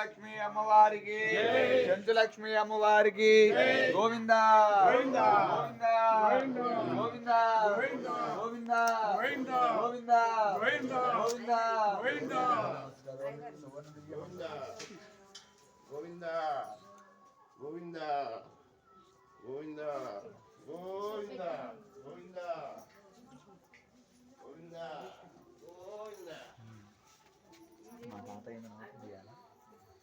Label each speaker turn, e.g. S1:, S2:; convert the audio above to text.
S1: చెంచులక్ష్మి అమ్మవారికి చెంచులక్ష్మి అమ్మవారికి గోవింద గోవింద గోవింద గోవింద గోవింద గోవింద
S2: గోవింద గోవింద గోవింద గోవింద గోవింద గోవింద గోవింద
S1: మా తాత